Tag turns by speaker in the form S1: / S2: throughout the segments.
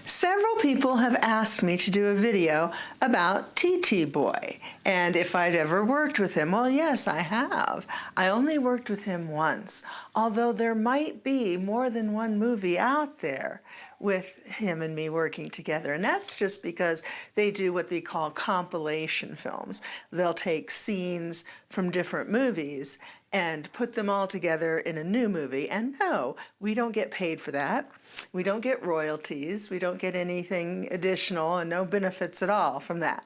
S1: Several people have asked me to do a video about TT Boy and if I'd ever worked with him. Well, yes, I have. I only worked with him once, although there might be more than one movie out there with him and me working together. And that's just because they do what they call compilation films. They'll take scenes from different movies and put them all together in a new movie. And no, we don't get paid for that. We don't get royalties. We don't get anything additional and no benefits at all from that.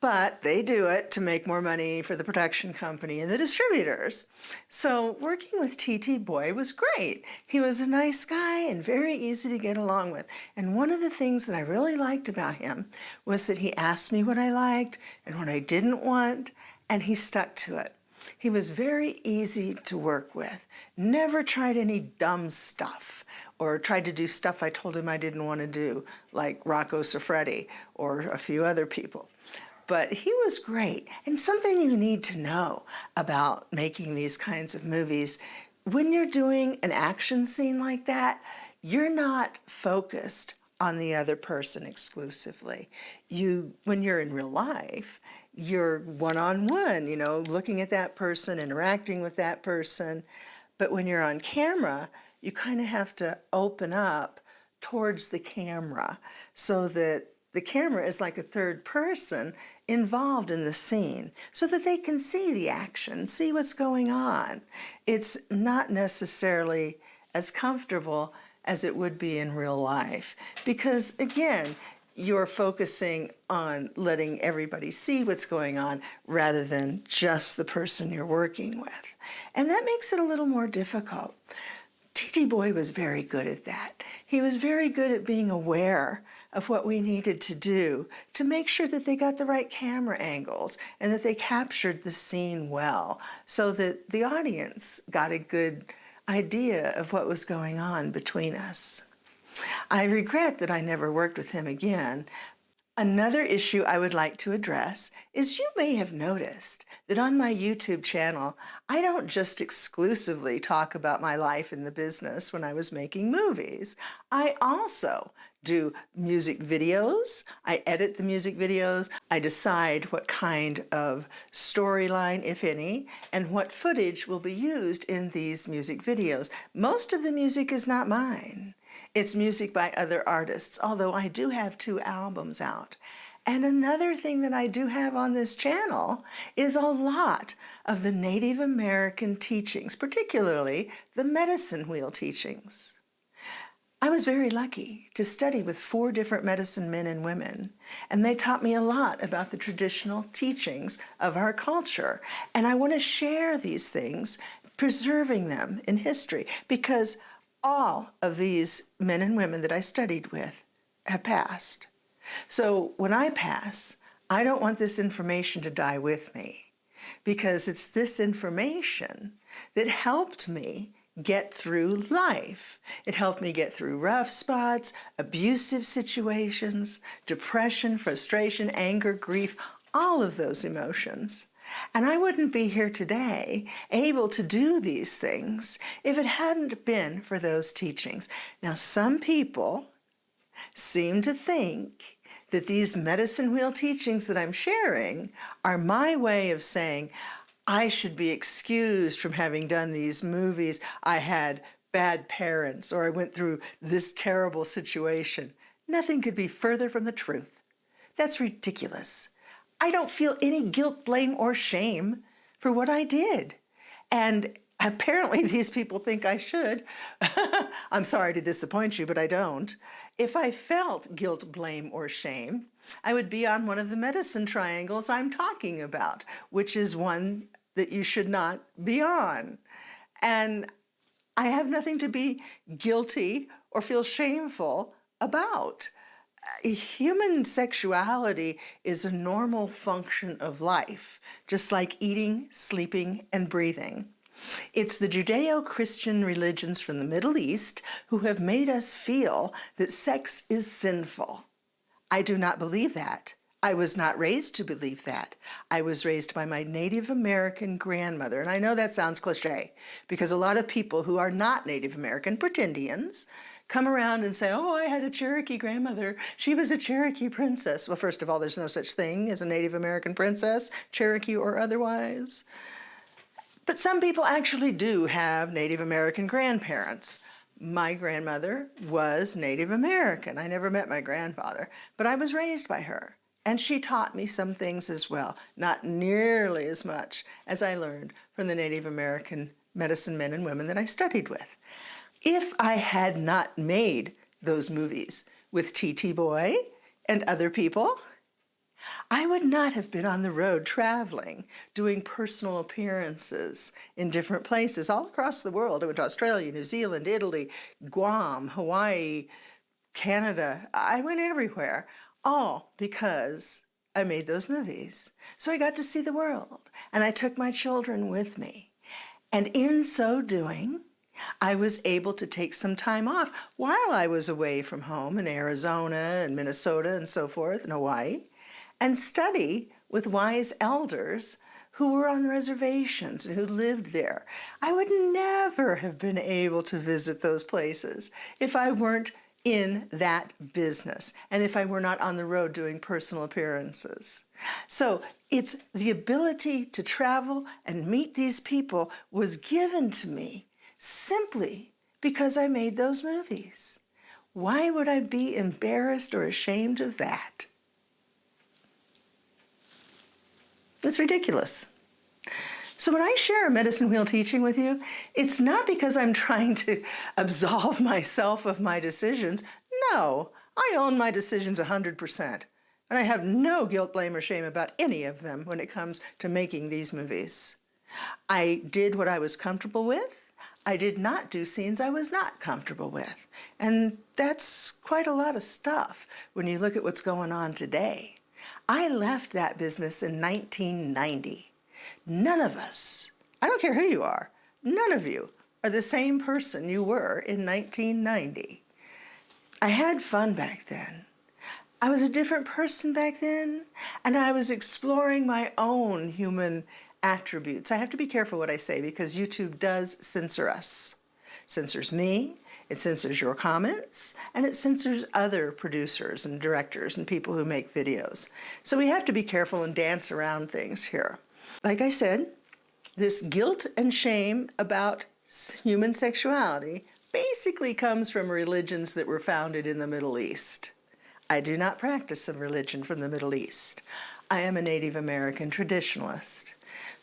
S1: But they do it to make more money for the production company and the distributors. So working with TT Boy was great. He was a nice guy and very easy to get along with. And one of the things that I really liked about him was that he asked me what I liked and what I didn't want, and he stuck to it. He was very easy to work with, never tried any dumb stuff or tried to do stuff I told him I didn't want to do, like Rocco Siffredi or a few other people. But he was great. And something you need to know about making these kinds of movies, when you're doing an action scene like that, you're not focused on the other person exclusively. When you're in real life, you're one-on-one, looking at that person, interacting with that person. But when you're on camera, you kind of have to open up towards the camera so that the camera is like a third person involved in the scene so that they can see the action, see what's going on. It's not necessarily as comfortable as it would be in real life because, again, you're focusing on letting everybody see what's going on rather than just the person you're working with. And that makes it a little more difficult. TT Boy was very good at that. He was very good at being aware of what we needed to do to make sure that they got the right camera angles and that they captured the scene well so that the audience got a good idea of what was going on between us. I regret that I never worked with him again. Another issue I would like to address is you may have noticed that on my YouTube channel, I don't just exclusively talk about my life in the business when I was making movies. I also do music videos. I edit the music videos. I decide what kind of storyline, if any, and what footage will be used in these music videos. Most of the music is not mine. It's music by other artists, although I do have 2 albums out. And another thing that I do have on this channel is a lot of the Native American teachings, particularly the medicine wheel teachings. I was very lucky to study with 4 different medicine men and women, and they taught me a lot about the traditional teachings of our culture. And I want to share these things, preserving them in history, because all of these men and women that I studied with have passed. So when I pass, I don't want this information to die with me, because it's this information that helped me get through life. It helped me get through rough spots, abusive situations, depression, frustration, anger, grief, all of those emotions. And I wouldn't be here today able to do these things if it hadn't been for those teachings. Now, some people seem to think that these medicine wheel teachings that I'm sharing are my way of saying, I should be excused from having done these movies. I had bad parents, or I went through this terrible situation. Nothing could be further from the truth. That's ridiculous. I don't feel any guilt, blame, or shame for what I did. And apparently these people think I should. I'm sorry to disappoint you, but I don't. If I felt guilt, blame, or shame, I would be on one of the medicine triangles I'm talking about, which is one that you should not be on. And I have nothing to be guilty or feel shameful about. Human sexuality is a normal function of life, just like eating, sleeping, and breathing. It's the Judeo-Christian religions from the Middle East who have made us feel that sex is sinful. I do not believe that. I was not raised to believe that. I was raised by my Native American grandmother. And I know that sounds cliche because a lot of people who are not Native American, pretendians, come around and say, oh, I had a Cherokee grandmother. She was a Cherokee princess. Well, first of all, there's no such thing as a Native American princess, Cherokee or otherwise. But some people actually do have Native American grandparents. My grandmother was Native American. I never met my grandfather, but I was raised by her. And she taught me some things as well, not nearly as much as I learned from the Native American medicine men and women that I studied with. If I had not made those movies with T.T. Boy and other people, I would not have been on the road traveling, doing personal appearances in different places all across the world. I went to Australia, New Zealand, Italy, Guam, Hawaii, Canada. I went everywhere, all because I made those movies. So I got to see the world, and I took my children with me. And in so doing, I was able to take some time off while I was away from home in Arizona and Minnesota and so forth, and Hawaii, and study with wise elders who were on the reservations and who lived there. I would never have been able to visit those places if I weren't in that business and if I were not on the road doing personal appearances. So it's the ability to travel and meet these people was given to me simply because I made those movies. Why would I be embarrassed or ashamed of that? It's ridiculous. So when I share a medicine wheel teaching with you, it's not because I'm trying to absolve myself of my decisions. No, I own my decisions 100%. And I have no guilt, blame, or shame about any of them when it comes to making these movies. I did what I was comfortable with. I did not do scenes I was not comfortable with. And that's quite a lot of stuff when you look at what's going on today. I left that business in 1990. None of us, I don't care who you are, none of you are the same person you were in 1990. I had fun back then. I was a different person back then, and I was exploring my own human attributes. I have to be careful what I say because YouTube does censor us. It censors me, it censors your comments, and it censors other producers and directors and people who make videos. So we have to be careful and dance around things here. Like I said, this guilt and shame about human sexuality basically comes from religions that were founded in the Middle East. I do not practice a religion from the Middle East. I am a Native American traditionalist.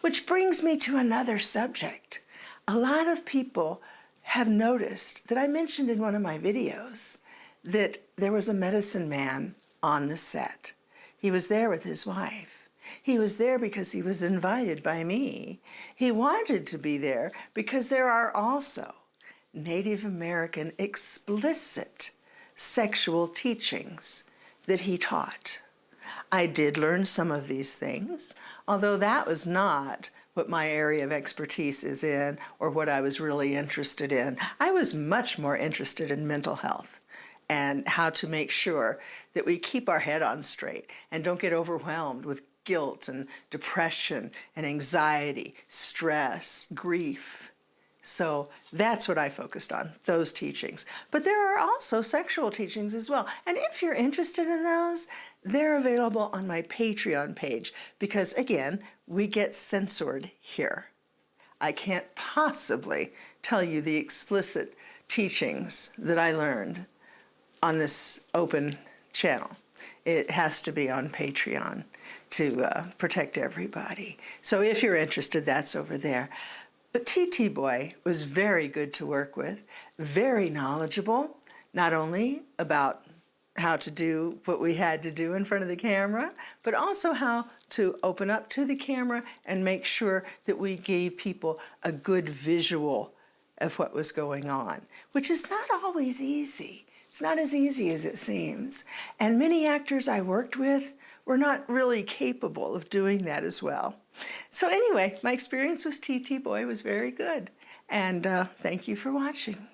S1: Which brings me to another subject. A lot of people have noticed that I mentioned in one of my videos that there was a medicine man on the set. He was there with his wife. He was there because he was invited by me. He wanted to be there because there are also Native American explicit sexual teachings that he taught. I did learn some of these things, although that was not what my area of expertise is in or what I was really interested in. I was much more interested in mental health and how to make sure that we keep our head on straight and don't get overwhelmed with guilt and depression and anxiety, stress, grief. So that's what I focused on, those teachings. But there are also sexual teachings as well. And if you're interested in those, they're available on my Patreon page because, again, we get censored here. I can't possibly tell you the explicit teachings that I learned on this open channel. It has to be on Patreon to protect everybody. So if you're interested, that's over there. But T.T. Boy was very good to work with, very knowledgeable, not only about how to do what we had to do in front of the camera, but also how to open up to the camera and make sure that we gave people a good visual of what was going on, which is not always easy. It's not as easy as it seems. And many actors I worked with were not really capable of doing that as well. So anyway, my experience with T.T. Boy was very good. And thank you for watching.